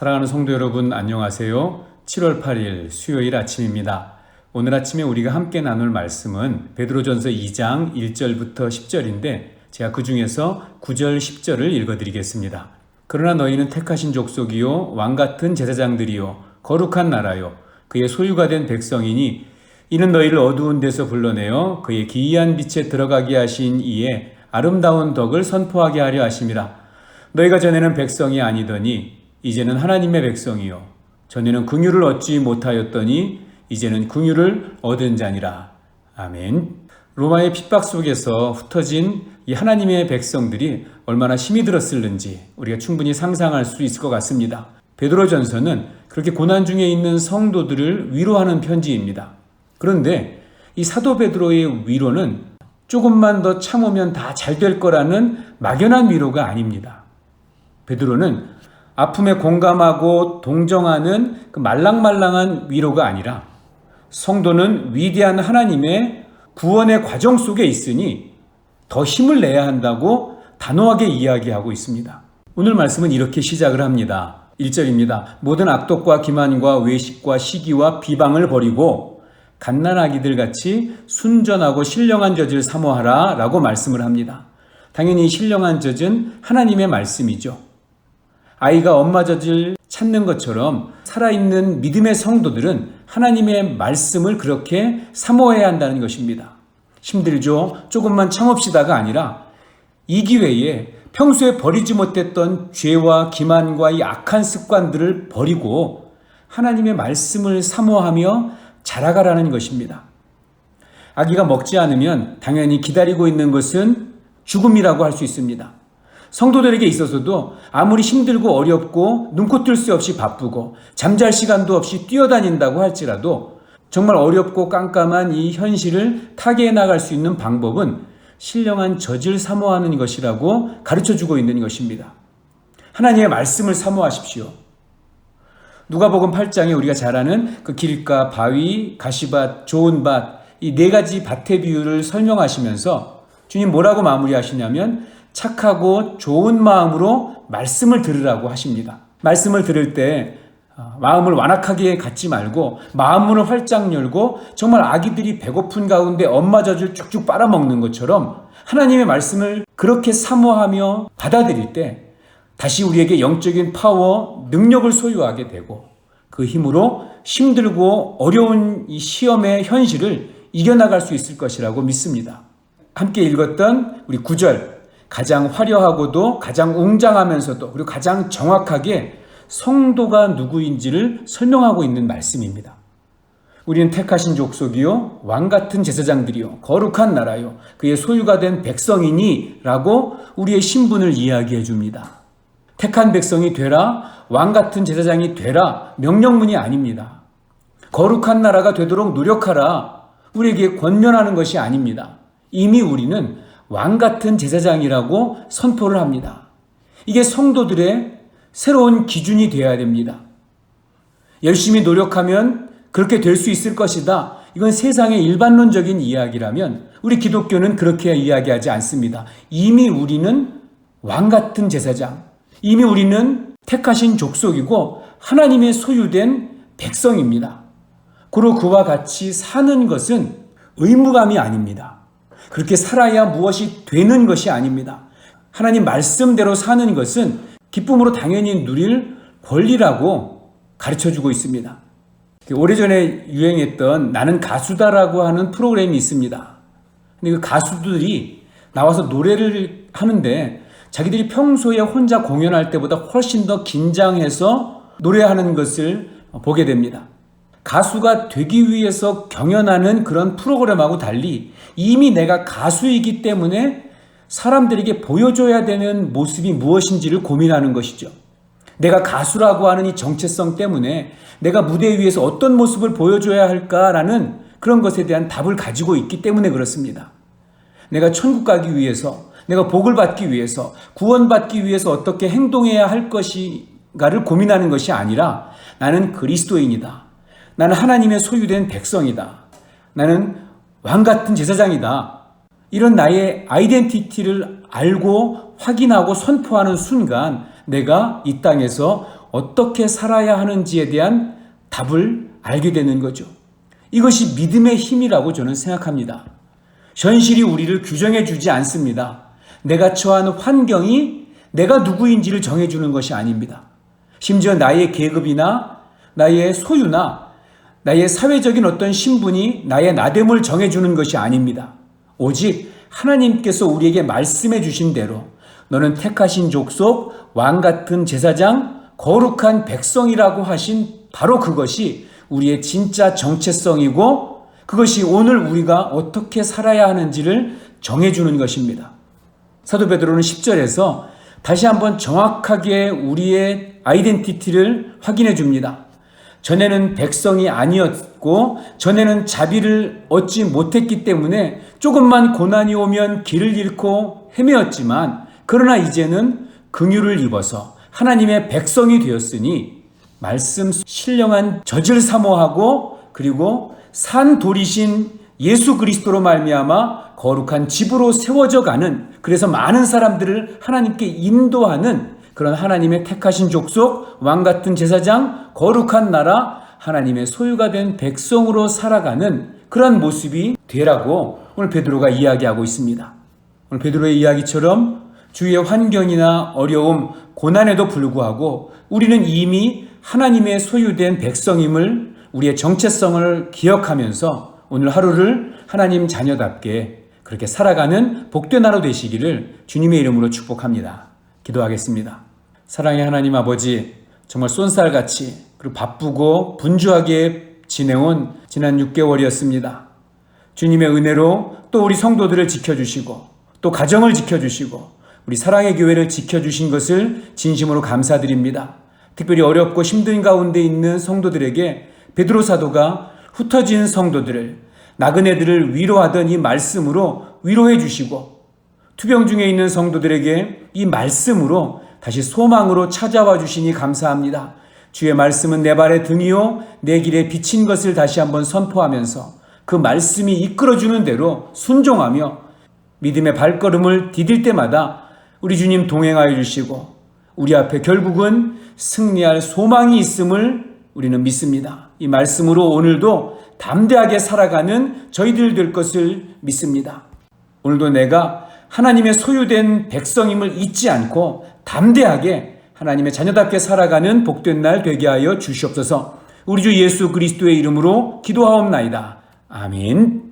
사랑하는 성도 여러분, 안녕하세요. 7월 8일 수요일 아침입니다. 오늘 아침에 우리가 함께 나눌 말씀은 베드로전서 2장 1절부터 10절인데 제가 그 중에서 9절 10절을 읽어드리겠습니다. 그러나 너희는 택하신 족속이요 왕같은 제사장들이요 거룩한 나라요 그의 소유가 된 백성이니 이는 너희를 어두운 데서 불러내어 그의 기이한 빛에 들어가게 하신 이에 아름다운 덕을 선포하게 하려 하심이라. 너희가 전에는 백성이 아니더니 이제는 하나님의 백성이요 전에는 긍휼을 얻지 못하였더니 이제는 긍휼을 얻은 자니라. 아멘. 로마의 핍박 속에서 흩어진 이 하나님의 백성들이 얼마나 힘이 들었을는지 우리가 충분히 상상할 수 있을 것 같습니다. 베드로전서는 그렇게 고난 중에 있는 성도들을 위로하는 편지입니다. 그런데 이 사도 베드로의 위로는 조금만 더 참으면 다 잘 될 거라는 막연한 위로가 아닙니다. 베드로는 아픔에 공감하고 동정하는 그 말랑말랑한 위로가 아니라 성도는 위대한 하나님의 구원의 과정 속에 있으니 더 힘을 내야 한다고 단호하게 이야기하고 있습니다. 오늘 말씀은 이렇게 시작을 합니다. 1절입니다. 모든 악독과 기만과 외식과 시기와 비방을 버리고 갓난아기들 같이 순전하고 신령한 젖을 사모하라 라고 말씀을 합니다. 당연히 신령한 젖은 하나님의 말씀이죠. 아이가 엄마 젖을 찾는 것처럼 살아있는 믿음의 성도들은 하나님의 말씀을 그렇게 사모해야 한다는 것입니다. 힘들죠? 조금만 참읍시다가 아니라 이 기회에 평소에 버리지 못했던 죄와 기만과 이 악한 습관들을 버리고 하나님의 말씀을 사모하며 자라가라는 것입니다. 아기가 먹지 않으면 당연히 기다리고 있는 것은 죽음이라고 할 수 있습니다. 성도들에게 있어서도 아무리 힘들고 어렵고 눈코 뜰 새 없이 바쁘고 잠잘 시간도 없이 뛰어다닌다고 할지라도 정말 어렵고 깜깜한 이 현실을 타개해 나갈 수 있는 방법은 신령한 젖을 사모하는 것이라고 가르쳐주고 있는 것입니다. 하나님의 말씀을 사모하십시오. 누가복음 8장에 우리가 잘 아는 그 길가, 바위, 가시밭, 좋은 밭, 이 네 가지 밭의 비유를 설명하시면서 주님 뭐라고 마무리하시냐면 착하고 좋은 마음으로 말씀을 들으라고 하십니다. 말씀을 들을 때 마음을 완악하게 갖지 말고 마음문을 활짝 열고 정말 아기들이 배고픈 가운데 엄마 젖을 쭉쭉 빨아먹는 것처럼 하나님의 말씀을 그렇게 사모하며 받아들일 때 다시 우리에게 영적인 파워, 능력을 소유하게 되고 그 힘으로 힘들고 어려운 이 시험의 현실을 이겨나갈 수 있을 것이라고 믿습니다. 함께 읽었던 우리 9절 가장 화려하고도 가장 웅장하면서도 그리고 가장 정확하게 성도가 누구인지를 설명하고 있는 말씀입니다. 우리는 택하신 족속이요 왕같은 제사장들이요 거룩한 나라요 그의 소유가 된 백성이니 라고 우리의 신분을 이야기해 줍니다. 택한 백성이 되라, 왕같은 제사장이 되라 명령문이 아닙니다. 거룩한 나라가 되도록 노력하라 우리에게 권면하는 것이 아닙니다. 이미 우리는 왕같은 제사장이라고 선포를 합니다. 이게 성도들의 새로운 기준이 되어야 됩니다. 열심히 노력하면 그렇게 될 수 있을 것이다. 이건 세상의 일반론적인 이야기라면 우리 기독교는 그렇게 이야기하지 않습니다. 이미 우리는 왕같은 제사장, 이미 우리는 택하신 족속이고 하나님의 소유된 백성입니다. 고로 그와 같이 사는 것은 의무감이 아닙니다. 그렇게 살아야 무엇이 되는 것이 아닙니다. 하나님 말씀대로 사는 것은 기쁨으로 당연히 누릴 권리라고 가르쳐주고 있습니다. 오래전에 유행했던 나는 가수다라고 하는 프로그램이 있습니다. 근데 그 가수들이 나와서 노래를 하는데 자기들이 평소에 혼자 공연할 때보다 훨씬 더 긴장해서 노래하는 것을 보게 됩니다. 가수가 되기 위해서 경연하는 그런 프로그램하고 달리 이미 내가 가수이기 때문에 사람들에게 보여줘야 되는 모습이 무엇인지를 고민하는 것이죠. 내가 가수라고 하는 이 정체성 때문에 내가 무대 위에서 어떤 모습을 보여줘야 할까라는 그런 것에 대한 답을 가지고 있기 때문에 그렇습니다. 내가 천국 가기 위해서, 내가 복을 받기 위해서, 구원받기 위해서 어떻게 행동해야 할 것인가를 고민하는 것이 아니라 나는 그리스도인이다. 나는 하나님의 소유된 백성이다. 나는 왕같은 제사장이다. 이런 나의 아이덴티티를 알고 확인하고 선포하는 순간 내가 이 땅에서 어떻게 살아야 하는지에 대한 답을 알게 되는 거죠. 이것이 믿음의 힘이라고 저는 생각합니다. 현실이 우리를 규정해 주지 않습니다. 내가 처한 환경이 내가 누구인지를 정해주는 것이 아닙니다. 심지어 나의 계급이나 나의 소유나 나의 사회적인 어떤 신분이 나의 나됨을 정해주는 것이 아닙니다. 오직 하나님께서 우리에게 말씀해 주신 대로 너는 택하신 족속, 왕같은 제사장, 거룩한 백성이라고 하신 바로 그것이 우리의 진짜 정체성이고 그것이 오늘 우리가 어떻게 살아야 하는지를 정해주는 것입니다. 사도 베드로는 10절에서 다시 한번 정확하게 우리의 아이덴티티를 확인해 줍니다. 전에는 백성이 아니었고 전에는 자비를 얻지 못했기 때문에 조금만 고난이 오면 길을 잃고 헤매었지만 그러나 이제는 긍휼을 입어서 하나님의 백성이 되었으니 말씀 신령한 젖을 사모하고 그리고 산 돌이신 예수 그리스도로 말미암아 거룩한 집으로 세워져 가는 그래서 많은 사람들을 하나님께 인도하는 그런 하나님의 택하신 족속, 왕같은 제사장, 거룩한 나라, 하나님의 소유가 된 백성으로 살아가는 그런 모습이 되라고 오늘 베드로가 이야기하고 있습니다. 오늘 베드로의 이야기처럼 주위의 환경이나 어려움, 고난에도 불구하고 우리는 이미 하나님의 소유된 백성임을 우리의 정체성을 기억하면서 오늘 하루를 하나님 자녀답게 그렇게 살아가는 복된 하루 되시기를 주님의 이름으로 축복합니다. 기도하겠습니다. 사랑의 하나님 아버지, 정말 쏜살같이 그리고 바쁘고 분주하게 지내온 지난 6개월이었습니다. 주님의 은혜로 또 우리 성도들을 지켜주시고 또 가정을 지켜주시고 우리 사랑의 교회를 지켜주신 것을 진심으로 감사드립니다. 특별히 어렵고 힘든 가운데 있는 성도들에게 베드로 사도가 흩어진 성도들을 나그네들을 위로하던 이 말씀으로 위로해 주시고 투병 중에 있는 성도들에게 이 말씀으로 다시 소망으로 찾아와 주시니 감사합니다. 주의 말씀은 내 발의 등이요 내 길에 비친 것을 다시 한번 선포하면서 그 말씀이 이끌어주는 대로 순종하며 믿음의 발걸음을 디딜 때마다 우리 주님 동행하여 주시고 우리 앞에 결국은 승리할 소망이 있음을 우리는 믿습니다. 이 말씀으로 오늘도 담대하게 살아가는 저희들 될 것을 믿습니다. 오늘도 내가 하나님의 소유된 백성임을 잊지 않고 담대하게 하나님의 자녀답게 살아가는 복된 날 되게 하여 주시옵소서. 우리 주 예수 그리스도의 이름으로 기도하옵나이다. 아멘.